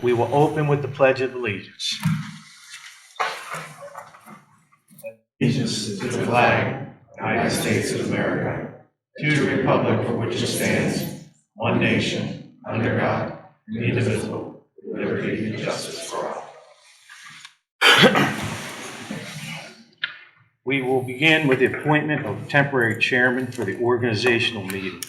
We will open with the Pledge of Allegiance. Allegiance to the flag, United States of America, to the republic for which it stands, one nation, under God, indivisible, with liberty and justice for all. We will begin with the appointment of temporary chairman for the organizational meeting.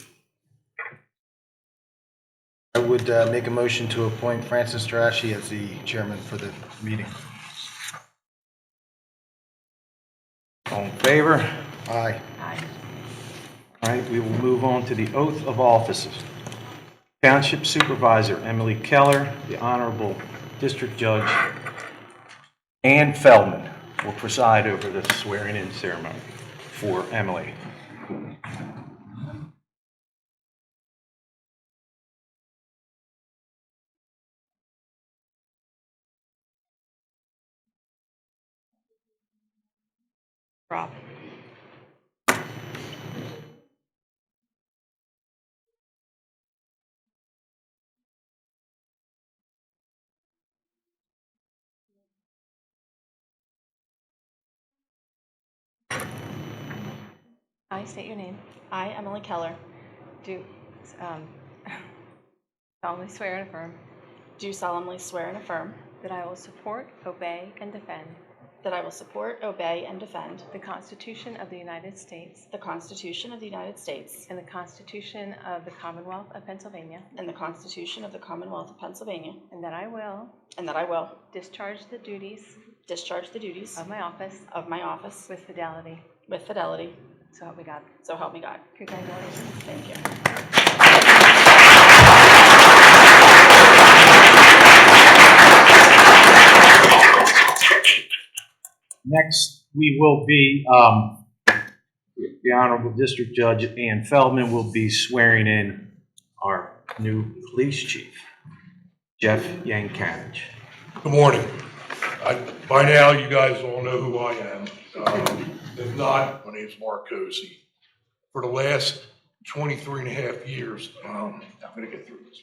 I would make a motion to appoint Francis Strachey as the chairman for the meeting. All in favor? Aye. Aye. All right, we will move on to the oath of offices. Township Supervisor Emily Keller, the Honorable District Judge Ann Feldman will preside over the swearing-in ceremony for Emily. Rob. I state your name. I, Emily Keller, Do solemnly swear and affirm do solemnly swear and affirm that I will support, obey, and defend that I will support, obey, and defend the Constitution of the United States the Constitution of the United States and the Constitution of the Commonwealth of Pennsylvania, and the Constitution of the Commonwealth of Pennsylvania, and that I will and that I will discharge the duties discharge the duties of my office of my office with fidelity. with fidelity. So help me God. So help me God. Congratulations. Thank you. Next, we will be, the Honorable District Judge Ann Feldman will be swearing in our new police chief, Jeff Yankanich. Good morning. By now, you guys all know who I am. If not, my name's Mark Cozy. For the last 23 and a half years, I'm going to get through this.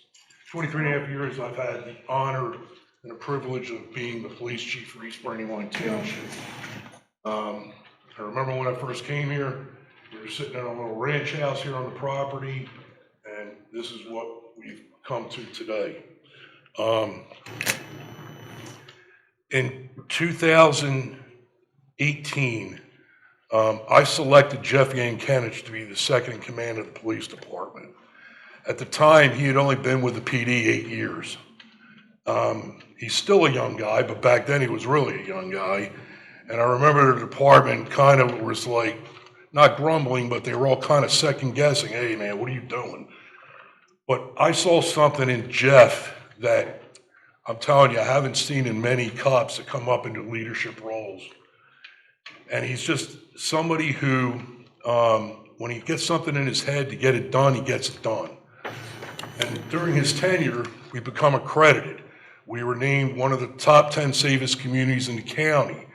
23 and a half years, I've had the honor and the privilege of being the police chief for East Brandywine Township. I remember when I first came here, we were sitting in a little ranch house here on the property, and this is what we've come to today. In 2018, I selected Jeff Yankanich to be the second in command of the police department. At the time, he had only been with the PD 8 years. He's still a young guy, but back then he was really a young guy. And I remember the department kind of was like, not grumbling, but they were all kind of second guessing. Hey man, what are you doing? But I saw something in Jeff that I'm telling you, I haven't seen in many cops that come up into leadership roles. And he's just somebody who, when he gets something in his head to get it done, he gets it done. And during his tenure, we've become accredited. We were named one of the top 10 safest communities in the county.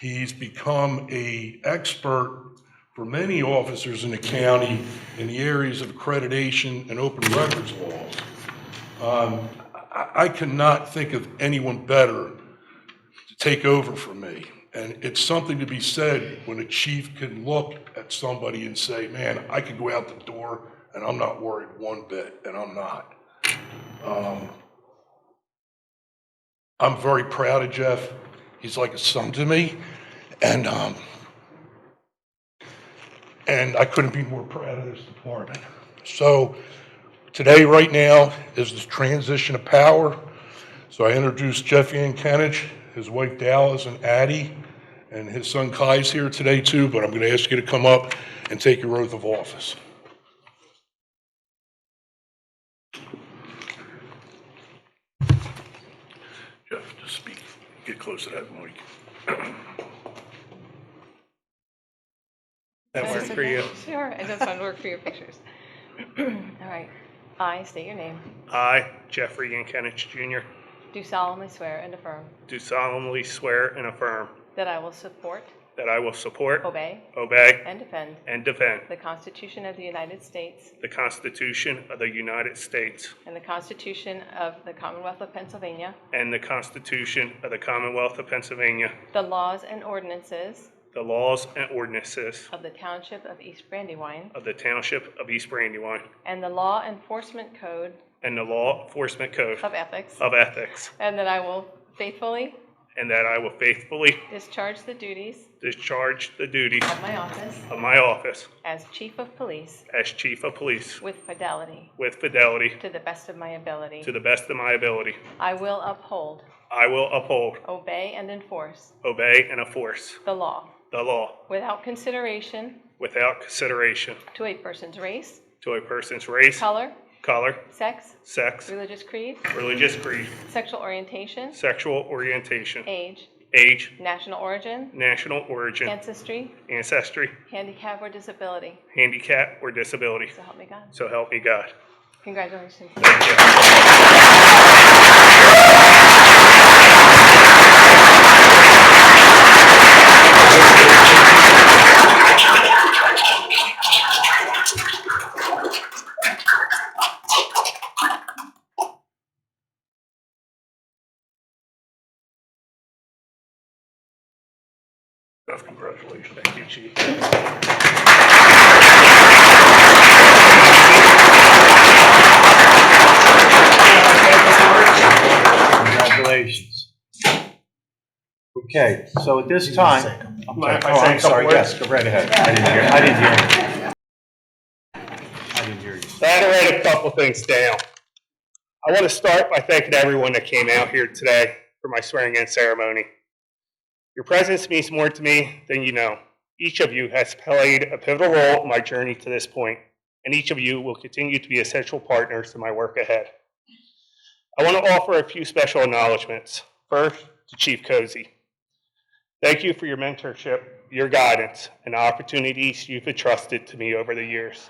He's become an expert for many officers in the county in the areas of accreditation and open records laws. I cannot think of anyone better to take over from me. And it's something to be said when a chief can look at somebody and say, man, I could go out the door and I'm not worried one bit, and I'm not. I'm very proud of Jeff. He's like a son to me. And I couldn't be more proud of this department. So today, right now, is the transition of power. So I introduced Jeff Yankanich, his wife Dallas, and Addie, and his son Kai's here today too, but I'm going to ask you to come up and take your oath of office. Jeff, just speak. Get close to that mic. That work for you? Sure, it does not work for your pictures. All right. I state your name. I, Jeffrey Yankanich Jr., Do solemnly swear and affirm do solemnly swear and affirm that I will support, that I will support, obey, obey, and defend and defend the Constitution of the United States the Constitution of the United States and the Constitution of the Commonwealth of Pennsylvania, and the Constitution of the Commonwealth of Pennsylvania, the laws and ordinances the laws and ordinances of the Township of East Brandywine, of the Township of East Brandywine, and the Law Enforcement Code and the Law Enforcement Code of Ethics, of Ethics, and that I will faithfully and that I will faithfully discharge the duties discharge the duties of my office of my office as Chief of Police as Chief of Police with fidelity with fidelity to the best of my ability. to the best of my ability. I will uphold, I will uphold, obey, and enforce obey, and enforce the law the law without consideration without consideration to a person's race, to a person's race, color, color, sex, sex, religious creed, religious creed, sexual orientation, sexual orientation, age, age, national origin, national origin, ancestry, ancestry, handicap, or disability. handicap, or disability. So help me God. So help me God. Congratulations. Thank you. Congratulations. Thank you, Chief. Congratulations. Okay, so at this time, okay. Mind if I Oh, say a I'm sorry, couple yes, words? go right ahead. I didn't hear. I didn't hear you. I had to write a couple things down. I want to start by thanking everyone that came out here today for my swearing-in ceremony. Your presence means more to me than you know. Each of you has played a pivotal role in my journey to this point, and each of you will continue to be essential partners in my work ahead. I want to offer a few special acknowledgments. First, to Chief Cozy. Thank you for your mentorship, your guidance, and the opportunities you've entrusted to me over the years.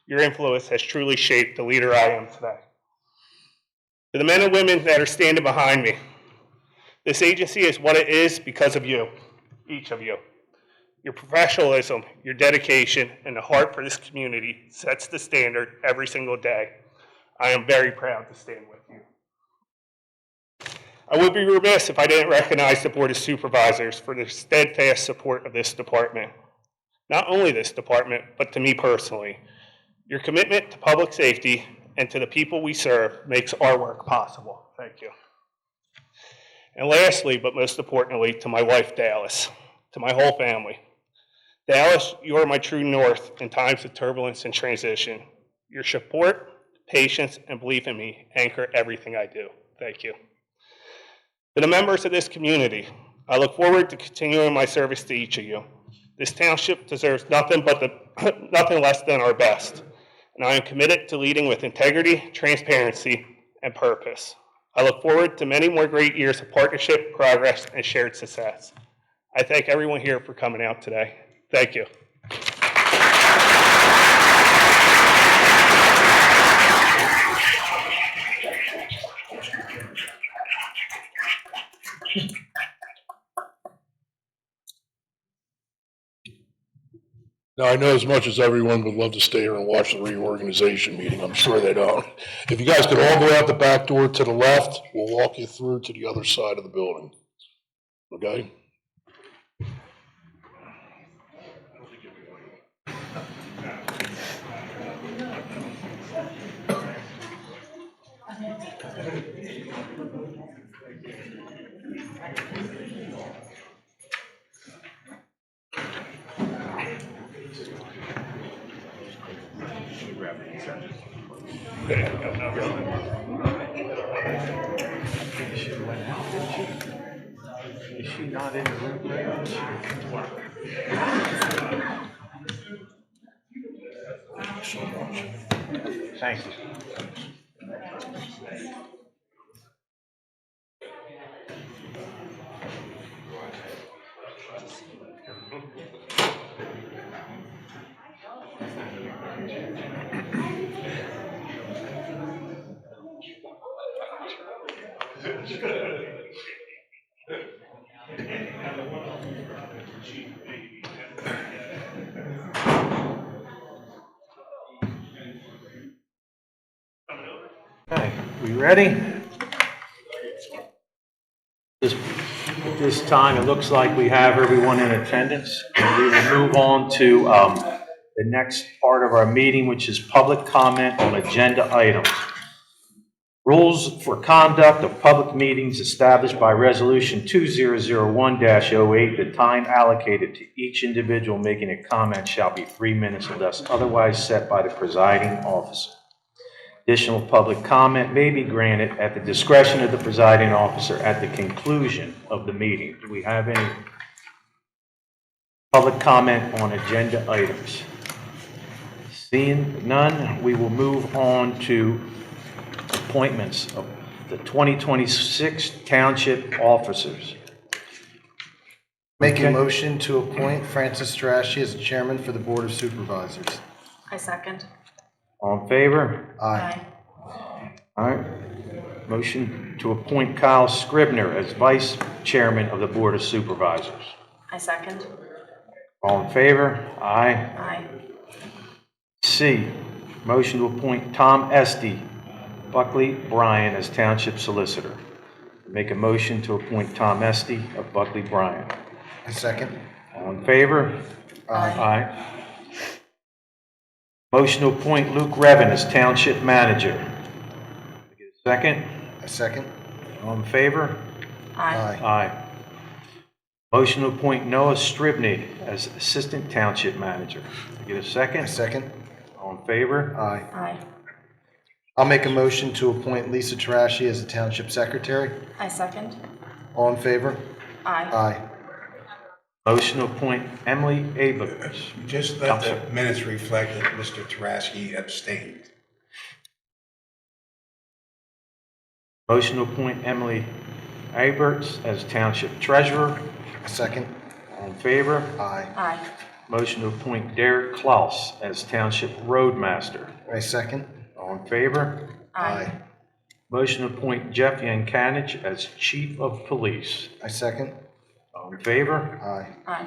Your influence has truly shaped the leader I am today. To the men and women that are standing behind me, this agency is what it is because of you, each of you. Your professionalism, your dedication, and the heart for this community sets the standard every single day. I am very proud to stand with you. I would be remiss if I didn't recognize the Board of Supervisors for their steadfast support of this department. Not only this department, but to me personally. Your commitment to public safety and to the people we serve makes our work possible. Thank you. And lastly, but most importantly, to my wife, Dallas, to my whole family. Dallas, you are my true north in times of turbulence and transition. Your support, patience, and belief in me anchor everything I do. Thank you. To the members of this community, I look forward to continuing my service to each of you. This township deserves nothing less than our best, and I am committed to leading with integrity, transparency, and purpose. I look forward to many more great years of partnership, progress, and shared success. I thank everyone here for coming out today. Thank you. Now, I know as much as everyone would love to stay here and watch the reorganization meeting, I'm sure they don't. If you guys could all go out the back door to the left, we'll walk you through to the other side of the building. Okay? Is she not in the room right now? Thank you. ready? This time, it looks like we have everyone in attendance. We will move on to the next part of our meeting, which is public comment on agenda items. Rules for conduct of public meetings established by Resolution 2001-08. The time allocated to each individual making a comment shall be 3 minutes unless otherwise set by the presiding officer. Additional public comment may be granted at the discretion of the presiding officer at the conclusion of the meeting. Do we have any public comment on agenda items? Seeing none, we will move on to appointments of the 2026 township officers. Make a Okay. motion to appoint Francis Strachey as chairman for the Board of Supervisors. I second. All in favor? Aye. All right. Motion to appoint Kyle Scribner as vice chairman of the Board of Supervisors. I second. All in favor? Aye. Aye. C, motion to appoint Tom Estee, Buckley Bryan as township solicitor. Make a motion to appoint Tom Estee of Buckley Bryan. I second. All in favor? Aye. Aye. Motion to appoint Luke Revin as township manager. Get a second? I second. All in favor? Aye. Aye. Motion to appoint Noah Stribney as assistant township manager. Get a I second? second. All in favor? Aye. Aye. I'll make a motion to appoint Lisa Trashy as the township secretary. I second. All in favor? Aye. Aye. Motion to appoint Emily Abels. Just let the minutes reflect that Mr. Taraski abstained. Motion to appoint Emily Aberts as township treasurer. I second. All in favor? Aye. Aye. Motion to appoint Derek Klaus as township roadmaster. I second. All in favor? Aye. Motion to appoint Jeff Yankanich as chief of police. I second. All in favor? Aye. Aye.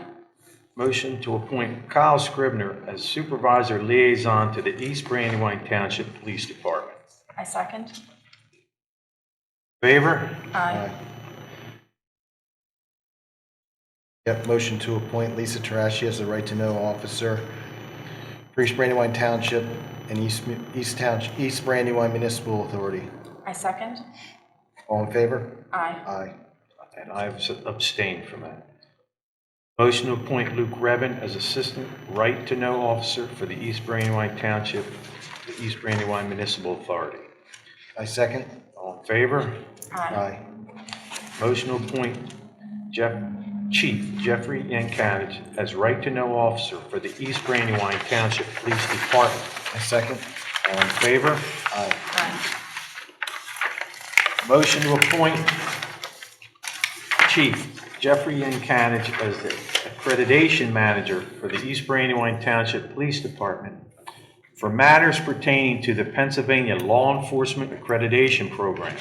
Motion to appoint Kyle Scribner as supervisor liaison to the East Brandywine Township Police Department. I second. Favor? Aye. Yep, motion to appoint Lisa Tarashi as the right to know officer for East Brandywine Township and East Brandywine Municipal Authority. I second. All in favor? Aye. Aye. And I've abstained from that. Motion to appoint Luke Revin as assistant right to know officer for the East Brandywine Township, the East Brandywine Municipal Authority. I second. All in favor? Aye. Aye. Motion to appoint Chief Jeffrey Yankanich as right to know officer for the East Brandywine Township Police Department. I second. All in favor? Aye. Aye. Motion to appoint Chief Jeffrey Yankanich as the accreditation manager for the East Brandywine Township Police Department for matters pertaining to the Pennsylvania Law Enforcement Accreditation Program.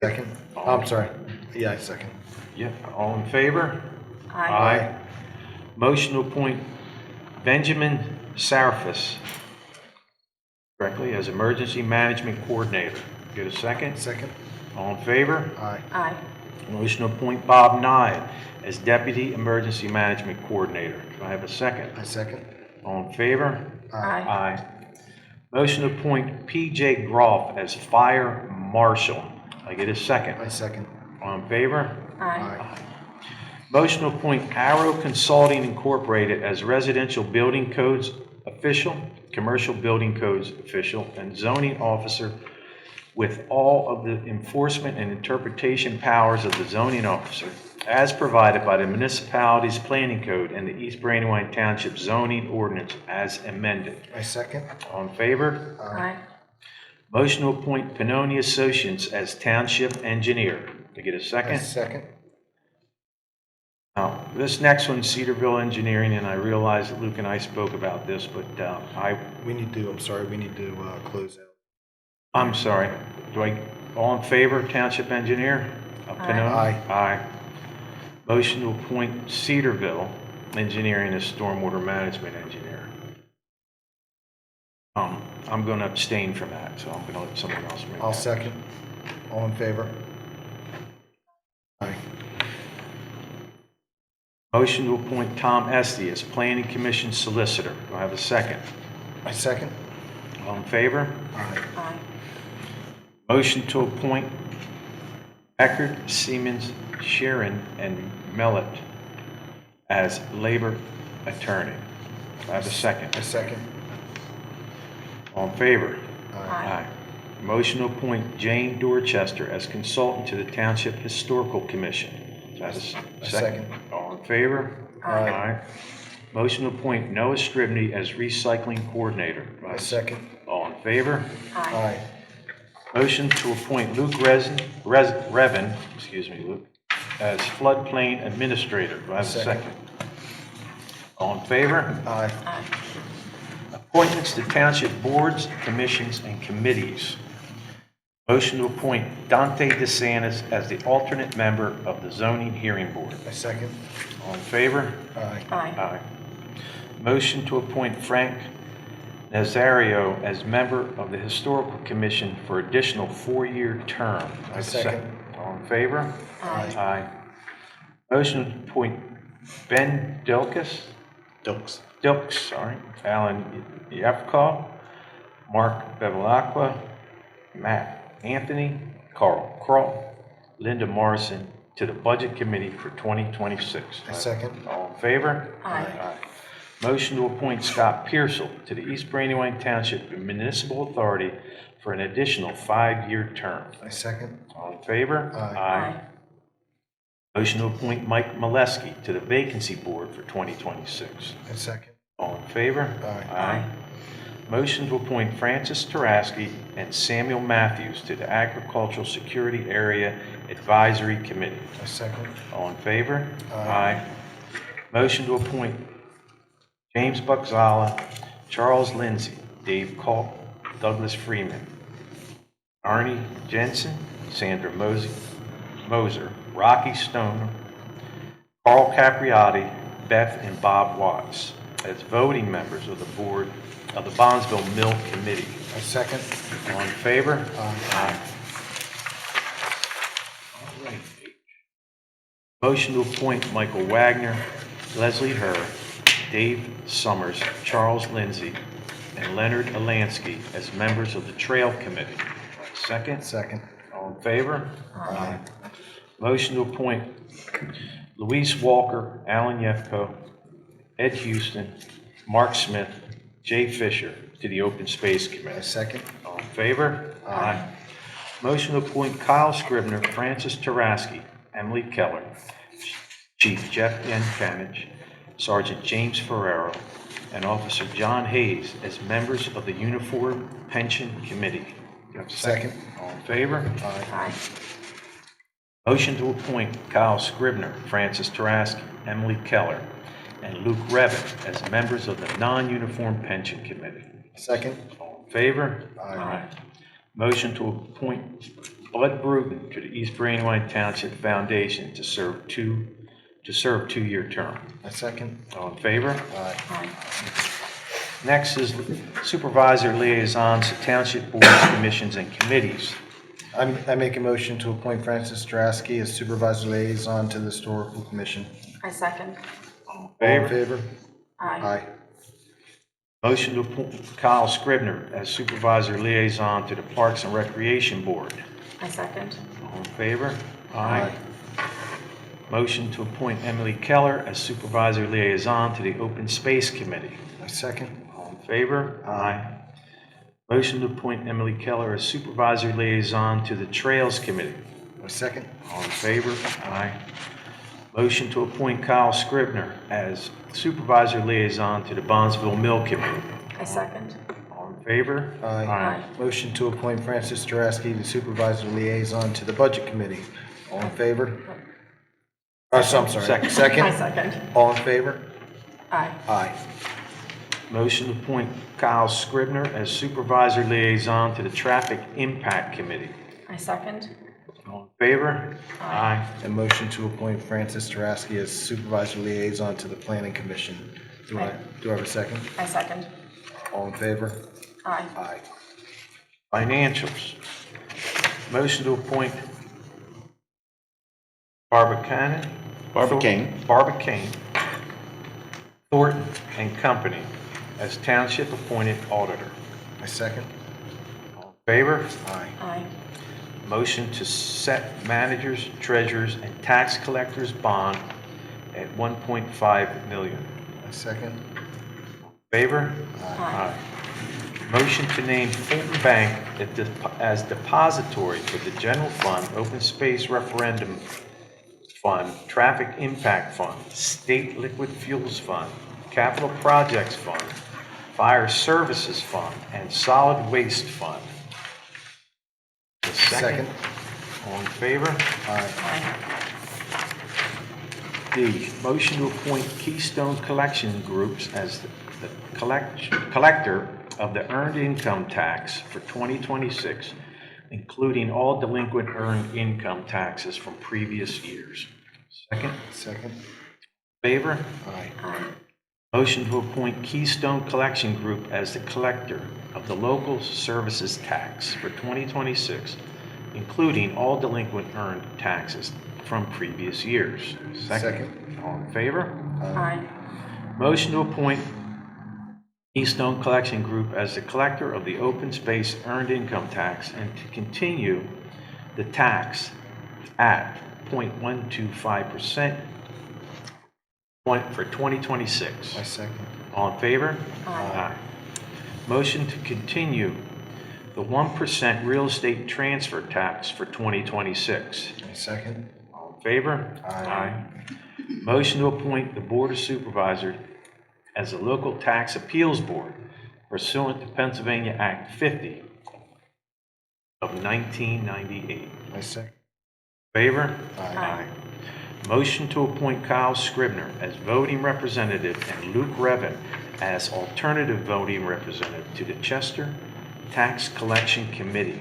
Second. Oh, I'm sorry. Yeah, I second. Yeah, all in favor? Aye. Motion to appoint Benjamin Sarfis correctly as emergency management coordinator. Get a second? Second. All in favor? Aye. Aye. Motion to appoint Bob Nye as deputy emergency management coordinator. Do I have a second? I second. All in favor? Aye. Aye. Motion to appoint P.J. Groff as fire marshal. I get a second. I second. All in favor? Aye. Motion to appoint Arrow Consulting Incorporated as residential building codes official, commercial building codes official, and zoning officer with all of the enforcement and interpretation powers of the zoning officer as provided by the municipality's planning code and the East Brandywine Township zoning ordinance as amended. I second. All in favor? Aye. Motion to appoint Pinoni Associates as township engineer. To get a I second? second. Now, this next one, Cedarville Engineering, and I realize that Luke and I spoke about this, but We need to close out. I'm sorry. All in favor, township engineer? Pinoni? Aye. Aye. Motion to appoint Cedarville Engineering as stormwater management engineer. I'm going to abstain from that, so I'm going to let someone else make that. I'll second. All in favor? Aye. Motion to appoint Tom Esty as Planning Commission Solicitor. Do I have a second? I second. All in favor? Aye. Aye. Motion to appoint Eckert, Siemens, Sharon, and Mellett as Labor Attorney. Do I have a second? I second. All in favor? Aye. Motion to appoint Jane Dorchester as consultant to the Township Historical Commission. Do I have a I second? second. All in favor? Aye. Motion to appoint Noah Stribney as recycling coordinator. Do I I have a second. All in favor? Aye. Aye. Motion to appoint Luke Revan, Luke, as floodplain administrator. Do I have a Second. second? All in favor? Aye. Aye. Appointments to township boards, commissions, and committees. Motion to appoint Dante DeSantis as the alternate member of the zoning hearing board. I second. All in favor? Aye. Aye. Motion to appoint Frank Nazario as member of the historical commission for additional 4-year term. Do I have a Second. All in favor? Aye. Aye. Motion to appoint Ben Dilks, Alan Yefko, Mark Bevilacqua, Matt Anthony, Carl Kroll, Linda Morrison to the Budget Committee for 2026. I second. All in favor? Aye. Motion to appoint Scott Pearsall to the East Brandywine Township Municipal Authority for an additional 5-year term. I second. All in favor? Aye. Motion to appoint Mike Molesky to the Vacancy Board for 2026. I second. All in favor? Aye. Motion to appoint Francis Taraski and Samuel Matthews to the Agricultural Security Area Advisory Committee. I second. All in favor? Aye. Motion to appoint James Buckzala, Charles Lindsay, Dave Culp, Douglas Freeman, Arnie Jensen, Sandra Moser, Rocky Stone, Carl Capriati, Beth and Bob Watts as voting members of the board of the Bondsville Mill Committee. I second. All in favor? Aye. All right. Motion to appoint Michael Wagner, Leslie Herr, Dave Summers, Charles Lindsay, and Leonard Alansky as members of the Trail Committee. Second? Second. All in favor? Aye. Motion to appoint Luis Walker, Alan Yefko, Ed Houston, Mark Smith, Jay Fisher to the Open Space I Committee. second. All in favor? Aye. Motion to appoint Kyle Scribner, Francis Taraski, Emily Keller, Chief Jeff Yankanich, Sergeant James Ferrero, and Officer John Hayes as members of the Uniform Pension Committee. Do you have a Second. All in favor? Aye. Motion to appoint Kyle Scribner, Francis Taraski, Emily Keller, and Luke Revan as members of the Non-Uniform Pension Committee. Second. All in favor? Aye. Motion to appoint Bud Bruton to the East Brandywine Township Foundation to serve 2-year term. I second. All in favor? Aye. Aye. Next is Supervisor Liaisons to Township Boards, Commissions, and Committees. I make a motion to appoint Francis Drasky as supervisor liaison to the Historical Commission. I second. All in favor? Aye. Aye. Motion to appoint Kyle Scribner as Supervisor Liaison to the Parks and Recreation Board. I second. All in favor? Aye. Motion to appoint Emily Keller as Supervisor Liaison to the Open Space Committee. I second. All in favor? Aye. Motion to appoint Emily Keller as Supervisor Liaison to the Trails Committee. I second. All in favor? Aye. Motion to appoint Kyle Scribner as Supervisor Liaison to the Bondsville Mill Committee. I second. All in favor? Aye. Motion to appoint Francis Drasky, the supervisor liaison to the Budget Committee. All in favor? I'm sorry. Second. Second? I second. All in favor? Aye. Aye. Motion to appoint Kyle Scribner as Supervisor Liaison to the Traffic Impact Committee. I second. All in favor? Aye. A motion to appoint Francis Drasky as supervisor liaison to the Planning Commission. Do I have a second? I second. All in favor? Aye. Aye. Financials. Motion to appoint Barbara Cannon. Barbara Kane. Thornton and Company as Township Appointed Auditor. I second. All in favor? Aye. Aye. Motion to set managers, treasurers, and tax collectors bond at $1.5 million. I second. Favor? Aye. Motion to name Fulton Bank as depository for the General Fund, Open Space Referendum Fund, Traffic Impact Fund, State Liquid Fuels Fund, Capital Projects Fund, Fire Services Fund, and Solid Waste Fund. The second. All in favor? Aye. Aye. D, motion to appoint Keystone Collection Groups as the collector of the earned income tax for 2026, including all delinquent earned income taxes from previous years. Second. Second. Favor? Aye. Aye. Motion to appoint Keystone Collection Group as the collector of the local services tax for 2026, including all delinquent earned taxes from previous years. Second. All in favor? Aye. Motion to appoint Keystone Collection Group as the collector of the open space earned income tax and to continue the tax at 0.125% for 2026. I second. All in favor? Aye. Motion to continue the 1% real estate transfer tax for 2026. I second. All in favor? Aye. Motion to appoint the Board of Supervisors as a local tax appeals board pursuant to Pennsylvania Act 50 of 1998. I second. Favor? Aye. Motion to appoint Kyle Scribner as voting representative and Luke Revin as alternative voting representative to the Chester Tax Collection Committee.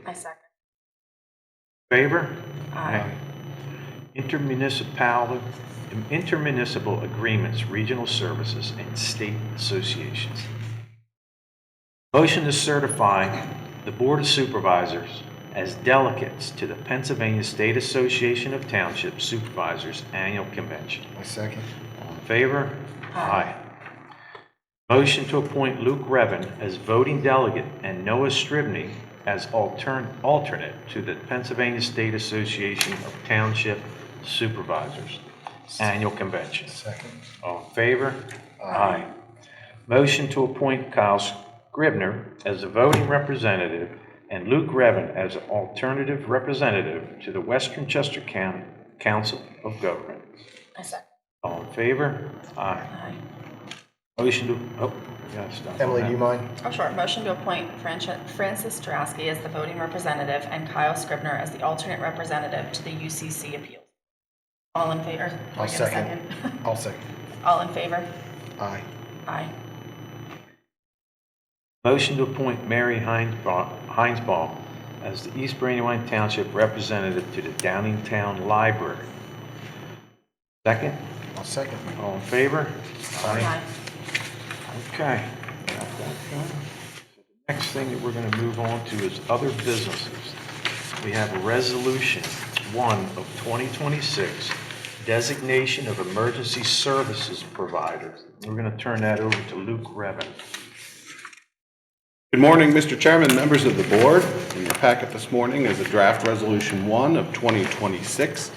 I second. Favor? Aye. Intermunicipal agreements, regional services, and state associations. Motion to certify the Board of Supervisors as delegates to the Pennsylvania State Association of Township Supervisors Annual Convention. I second. All in favor? Aye. Motion to appoint Luke Revin as voting delegate and Noah Stribney as alternate to the Pennsylvania State Association of Township Supervisors Annual Convention. Second. All in favor? Aye. Motion to appoint Kyle Scribner as a voting representative and Luke Revin as an alternative representative to the Western Chester County Council of Governments. I second. All in favor? Aye. Aye. Motion to, oh, we gotta stop. on Emily, that. do you mind? Oh, sure. Motion to appoint Francis Drasky as the voting representative and Kyle Scribner as the alternate representative to the UCC appeals. All in favor? Do I I'll get a second. I'll second. All in favor? Aye. Aye. Motion to appoint Mary Heinsbaugh as the East Brandywine Township representative to the Downingtown Library. Second. I'll second. All in favor? Aye. Okay. Got that done. The next thing that we're going to move on to is other businesses. We have a resolution 1 of 2026, designation of emergency services providers. We're going to turn that over to Luke Revin. Good morning, Mr. Chairman, members of the board. In your packet this morning is a draft resolution 1 of 2026.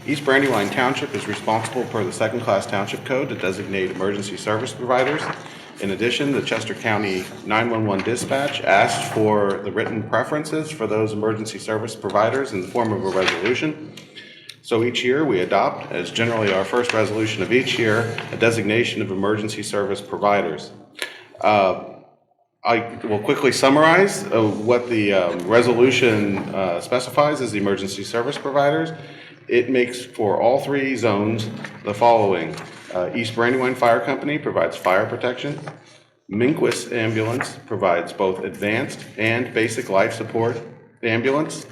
East Brandywine Township is responsible per the second-class township code to designate emergency service providers. In addition, the Chester County 911 dispatch asked for the written preferences for those emergency service providers in the form of a resolution. So each year we adopt, as generally our first resolution of each year, a designation of emergency service providers. I will quickly summarize what the resolution specifies as the emergency service providers. It makes for all three zones the following. East Brandywine Fire Company provides fire protection. Minquist Ambulance provides both advanced and basic life support ambulance.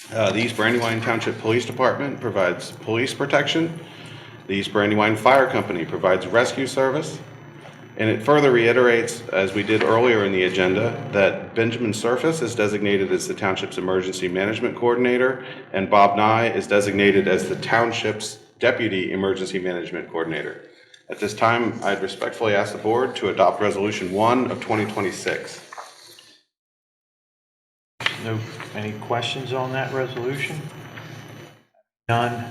The East Brandywine Township Police Department provides police protection. The East Brandywine Fire Company provides rescue service. And it further reiterates, as we did earlier in the agenda, that Benjamin Surface is designated as the Township's Emergency Management Coordinator, and Bob Nye is designated as the Township's Deputy Emergency Management Coordinator. At this time, I'd respectfully ask the Board to adopt Resolution 1 of 2026. Any questions on that resolution? None.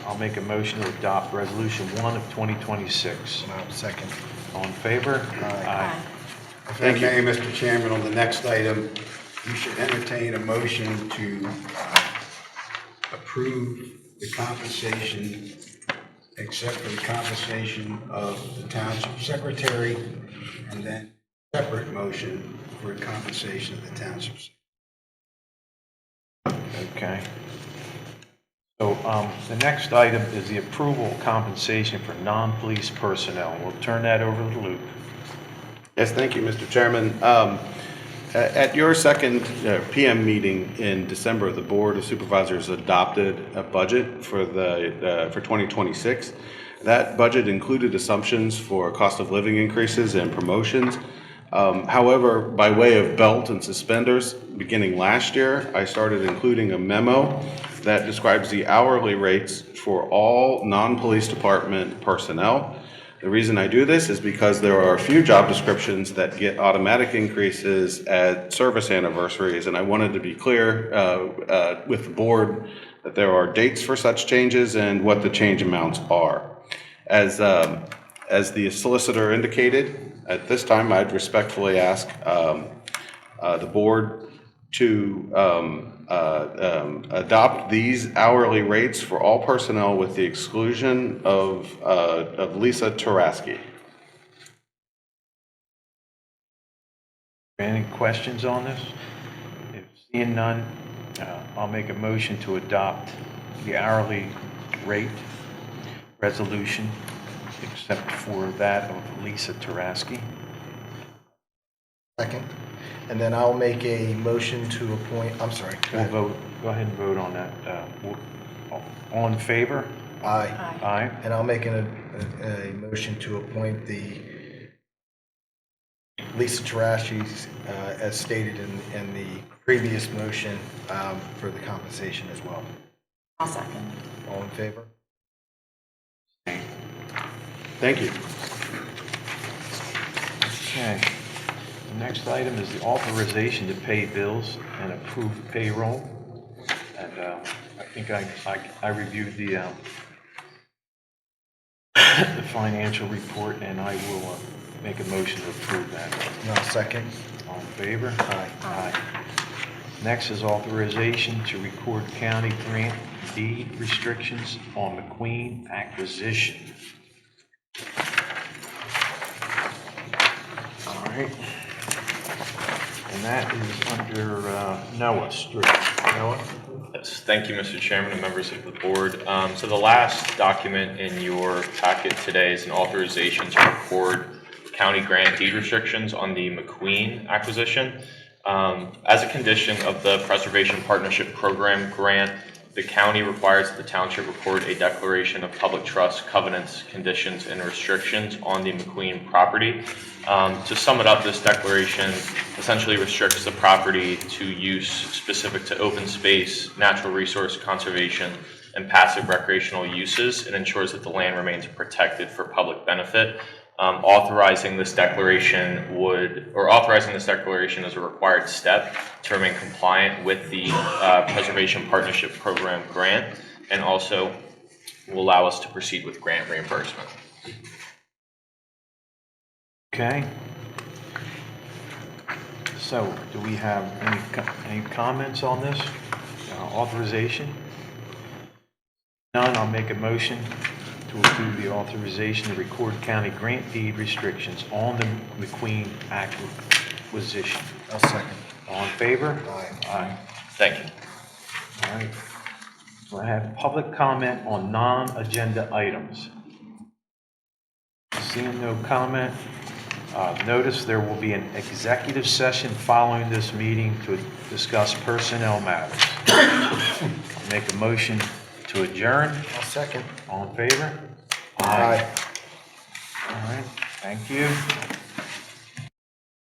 I'll make a motion to adopt Resolution 1 of 2026. Second. All in favor? Aye. If I may, Mr. Chairman, on the next item, you should entertain a motion to approve the compensation, except for the compensation of the township secretary, and then separate motion for compensation of the township. Okay. So the next item is the approval of compensation for non-police personnel. We'll turn that over to Luke. Yes, thank you, Mr. Chairman. At your second PM meeting in December, the Board of Supervisors adopted a budget for 2026. That budget included assumptions for cost of living increases and promotions. However, by way of belt and suspenders, beginning last year, I started including a memo that describes the hourly rates for all non-police department personnel. The reason I do this is because there are a few job descriptions that get automatic increases at service anniversaries, and I wanted to be clear with the board that there are dates for such changes and what the change amounts are. As the solicitor indicated, at this time I'd respectfully ask the board to adopt these hourly rates for all personnel with the exclusion of Lisa Taraski. Any questions on this? If seeing none, I'll make a motion to adopt the hourly rate resolution, except for that of Lisa Taraski. Second. And then I'll make a motion to appoint, I'm sorry. We'll vote, go ahead and vote on that. All in favor? Aye. Aye. And I'll make a motion to appoint the Lisa Tarashi, as stated in the previous motion, for the compensation as well. I'll second. All in favor? Thank you. Okay. The next item is the authorization to pay bills and approve payroll. And I think I reviewed the financial report, and I will make a motion to approve that. No, second. All in favor? Aye. Aye. Next is authorization to record county grant deed restrictions on McQueen acquisition. All right. And that is under Noah Street. Noah? Yes, thank you, Mr. Chairman and members of the board. So the last document in your packet today is an authorization to record county grant deed restrictions on the McQueen acquisition. As a condition of the Preservation Partnership Program grant, the county requires that the township record a declaration of public trust, covenants, conditions, and restrictions on the McQueen property. To sum it up, this declaration essentially restricts the property to use specific to open space, natural resource conservation, and passive recreational uses, and ensures that the land remains protected for public benefit. Authorizing this declaration as a required step to remain compliant with the Preservation Partnership Program grant, and also will allow us to proceed with grant reimbursement. Okay. So, do we have any comments on this authorization? None. I'll make a motion to approve the authorization to record county grant deed restrictions on the McQueen acquisition. I'll second. All in favor? Aye. Aye. Thank you. All right. So I have public comment on non-agenda items. Seeing no comment, notice there will be an executive session following this meeting to discuss personnel matters. I'll make a motion to adjourn. I'll second. All in favor? Aye. All right. Thank you.